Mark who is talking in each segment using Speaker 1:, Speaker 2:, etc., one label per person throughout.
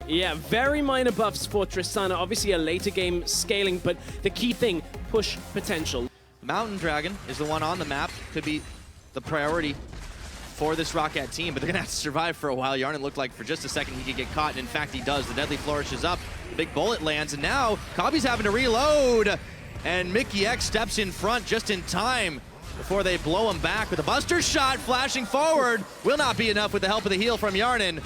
Speaker 1: Yeah, very minor buffs for Tristana. Obviously a later game scaling, but the key thing, push potential.
Speaker 2: Mountain Dragon is the one on the map. Could be the priority for this ROCCAT team, but they're gonna have to survive for a while. YARNAN looked like for just a second he could get caught, and in fact he does. The Deadly Flourish is up, big bullet lands, and now KOBBE's having to reload, and MIKYX steps in front just in time before they blow him back with a buster shot flashing forward. Will not be enough with the help of the heal from YARNAN.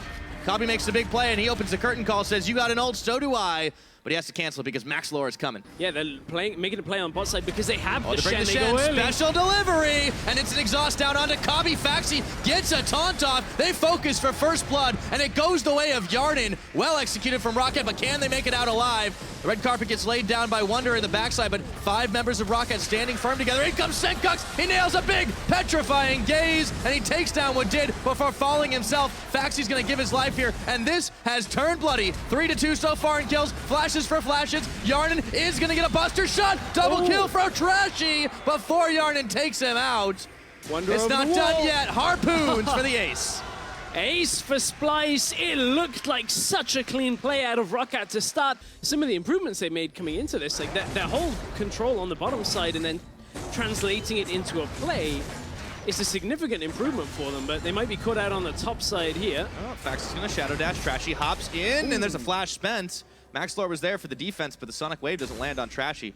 Speaker 2: KOBBE makes a big play, and he opens the curtain call, says, "You got an ult, so do I." But he has to cancel it because MAXLORE is coming.
Speaker 1: Yeah, they're making a play on bot side because they have the
Speaker 2: Shen.
Speaker 1: They go early.
Speaker 2: Special delivery, and it's an exhaust down onto KOBBE. PHAXI gets a taunt off. They focus for first blood, and it goes the way of YARNAN. Well executed from ROCCAT, but can they make it out alive? The red carpet gets laid down by WUNDER in the backside, but 5 members of ROCCAT standing firm together. In comes SENCUX. He nails a big petrifying gaze, and he takes down WADID before falling himself. PHAXI's gonna give his life here, and this has turned bloody. 3-2 so far in kills. Flashes for flashes. YARNAN is gonna get a buster shot. Double kill for TRASHY before YARNAN takes him out.
Speaker 1: WUNDER
Speaker 2: it's not done yet. Harpoons for the ace.
Speaker 1: Ace for SPLYCE. It looked like such a clean play out of ROCCAT to start. Some of the improvements they made coming into this, like their whole control on the bottom side and then translating it into a play, is a significant improvement for them, but they might be caught out on the top side here.
Speaker 2: Oh, PHAXI's gonna shadow dash. TRASHY hops in, and there's a flash spent. MAXLORE was there for the defense, but the Sonic Wave doesn't land on TRASHY.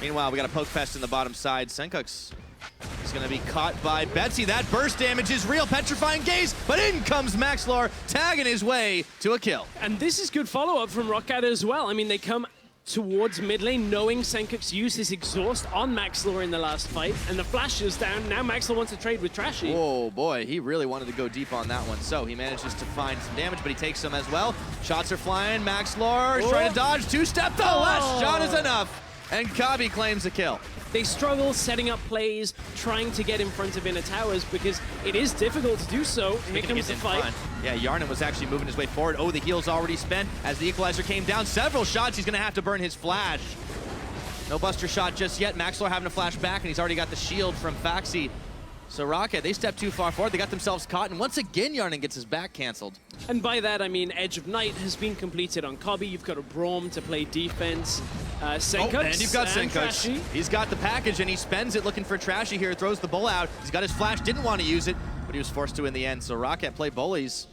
Speaker 2: Meanwhile, we got a poke fest in the bottom side. SENCUX is gonna be caught by BETSY. That burst damage is real, petrifying gaze, but in comes MAXLORE, tagging his way to a kill.
Speaker 1: And this is good follow-up from ROCCAT as well. I mean, they come towards mid lane, knowing SENCUX used his exhaust on MAXLORE in the last fight, and the flash is down. Now MAXLORE wants to trade with TRASHY.
Speaker 2: Oh boy, he really wanted to go deep on that one, so he manages to find some damage, but he takes some as well. Shots are flying, MAXLORE is trying to dodge, two-step, the last shot is enough, and KOBBE claims the kill.
Speaker 1: They struggle setting up plays, trying to get in front of inner towers because it is difficult to do so. Here comes the fight.
Speaker 2: Yeah, YARNAN was actually moving his way forward. Oh, the heal's already spent as the equalizer came down. Several shots, he's gonna have to burn his flash. No buster shot just yet. MAXLORE having to flash back, and he's already got the shield from PHAXI. So ROCCAT, they stepped too far forward. They got themselves caught, and once again, YARNAN gets his back canceled.
Speaker 1: And by that, I mean Edge of Night has been completed on KOBBE. You've got a Braum to play defense. SENCUX
Speaker 2: and you've got SENCUX. He's got the package, and he spends it looking for TRASHY here. Throws the bull out. He's got his flash, didn't want to use it, but he was forced to in the end. So ROCCAT play bullies,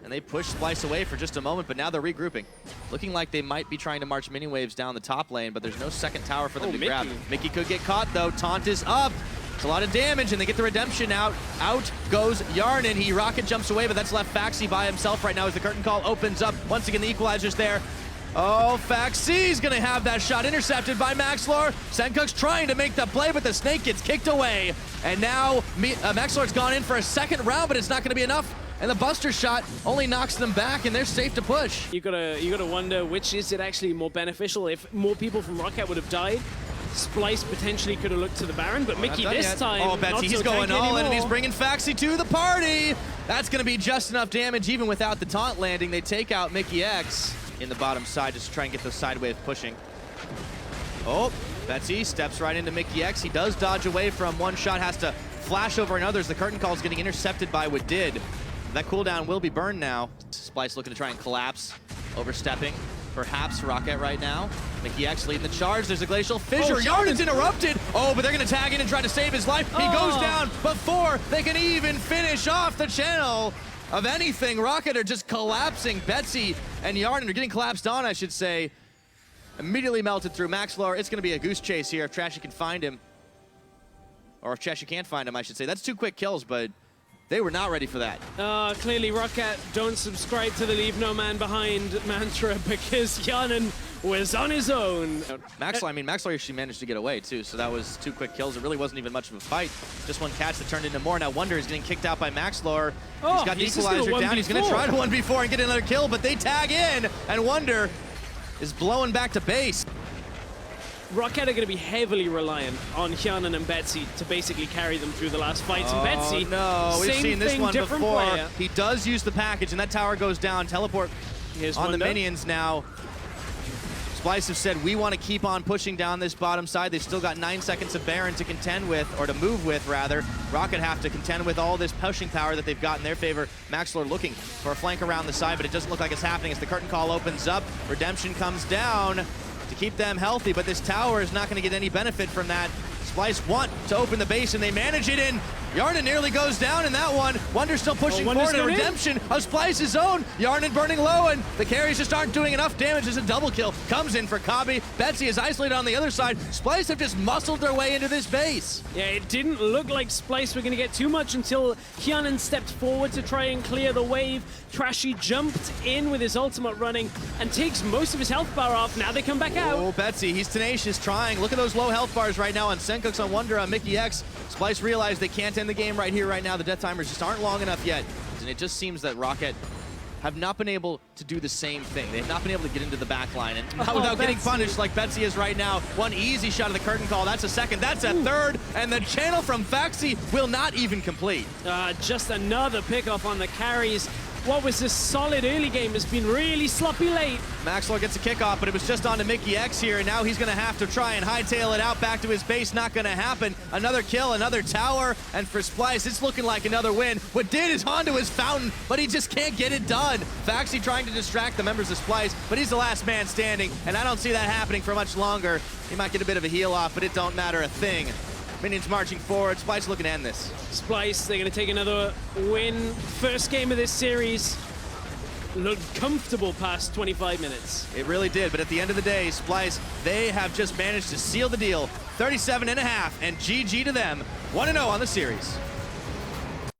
Speaker 2: and they push SPLYCE away for just a moment, but now they're regrouping. Looking like they might be trying to march mini waves down the top lane, but there's no second tower for them to grab. MIKY could get caught, though. Taunt is up. It's a lot of damage, and they get the redemption out. Out goes YARNAN. He rocket jumps away, but that's left PHAXI by himself right now as the curtain call opens up. Once again, the equalizer's there. Oh, PHAXI's gonna have that shot intercepted by MAXLORE. SENCUX trying to make the play, but the snake gets kicked away. And now MAXLORE's gone in for a second round, but it's not gonna be enough. And the buster shot only knocks them back, and they're safe to push.
Speaker 1: You gotta wonder which is it actually more beneficial. If more people from ROCCAT would have died, SPLYCE potentially could have looked to the Baron, but MIKY this time.
Speaker 2: Oh, BETSY, he's going all in, and he's bringing PHAXI to the party. That's going to be just enough damage, even without the taunt landing. They take out MIKYX in the bottom side just to try and get those side wave pushing. Oh, BETSY steps right into MIKYX. He does dodge away from one shot, has to flash over in others. The curtain call is getting intercepted by WADID. That cooldown will be burned now. SPLYCE looking to try and collapse, overstepping. Perhaps ROCCAT right now. MIKYX leading the charge. There's a glacial fissure. YARNAN's interrupted. Oh, but they're going to tag in and try to save his life. He goes down before they can even finish off the channel of anything. ROCCAT are just collapsing. BETSY and YARNAN are getting collapsed on, I should say. Immediately melted through MAXLORE. It's going to be a goose chase here if TRASHY can find him. Or if TRASHY can't find him, I should say. That's 2 quick kills, but they were not ready for that.
Speaker 1: Clearly ROCCAT don't subscribe to the leave no man behind mantra because YARNAN was on his own.
Speaker 2: MAXLORE actually managed to get away too, so that was 2 quick kills. It really wasn't even much of a fight. Just one catch that turned into more. Now WUNDER is getting kicked out by MAXLORE. He's got the equalizer down. He's going to try to 1v4 and get another kill, but they tag in, and WUNDER is blowing back to base.
Speaker 1: ROCCAT are going to be heavily reliant on YARNAN and BETSY to basically carry them through the last fights. And BETSY,
Speaker 2: no, we've seen this one before.
Speaker 1: Player.
Speaker 2: He does use the package, and that tower goes down. Teleport on the minions now. SPLYCE have said, we want to keep on pushing down this bottom side. They've still got 9 seconds of Baron to contend with, or to move with, rather. ROCCAT have to contend with all this pushing power that they've got in their favor. MAXLORE looking for a flank around the side, but it doesn't look like it's happening as the curtain call opens up. Redemption comes down to keep them healthy, but this tower is not going to get any benefit from that. SPLYCE want to open the base, and they manage it in. YARNAN nearly goes down in that one. WUNDER still pushing forward, and redemption of SPLYCE's own. YARNAN burning low, and the carries just aren't doing enough damage as a double kill comes in for KOBBE. BETSY is isolated on the other side. SPLYCE have just muscled their way into this base.
Speaker 1: Yeah, it didn't look like SPLYCE were going to get too much until HJARNAN stepped forward to try and clear the wave. TRASHY jumped in with his ultimate running and takes most of his health bar off. Now they come back out.
Speaker 2: Oh, BETSY, he's tenacious, trying. Look at those low health bars right now on SENCUX, on WUNDER, on MIKYX. SPLYCE realized they can't end the game right here, right now. The death timers just aren't long enough yet. And it just seems that ROCCAT have not been able to do the same thing. They have not been able to get into the back line, and not without getting punished like BETSY is right now. One easy shot of the curtain call. That's a second. That's a third. And the channel from PHAXI will not even complete.
Speaker 1: Just another pickoff on the carries. What was this solid early game has been really sloppy late.
Speaker 2: MAXLORE gets a kickoff, but it was just on to MIKYX here, and now he's going to have to try and hightail it out back to his base. Not going to happen. Another kill, another tower, and for SPLYCE, it's looking like another win. What did is onto his fountain, but he just can't get it done. PHAXI trying to distract the members of SPLYCE, but he's the last man standing, and I don't see that happening for much longer. He might get a bit of a heal off, but it don't matter a thing. Minions marching forward. SPLYCE looking to end this.
Speaker 1: SPLYCE, they're going to take another win. First game of this series. Looked comfortable past 25 minutes.
Speaker 2: It really did, but at the end of the day, SPLYCE, they have just managed to seal the deal. 37.5, and GG to them. 1-0 on the series.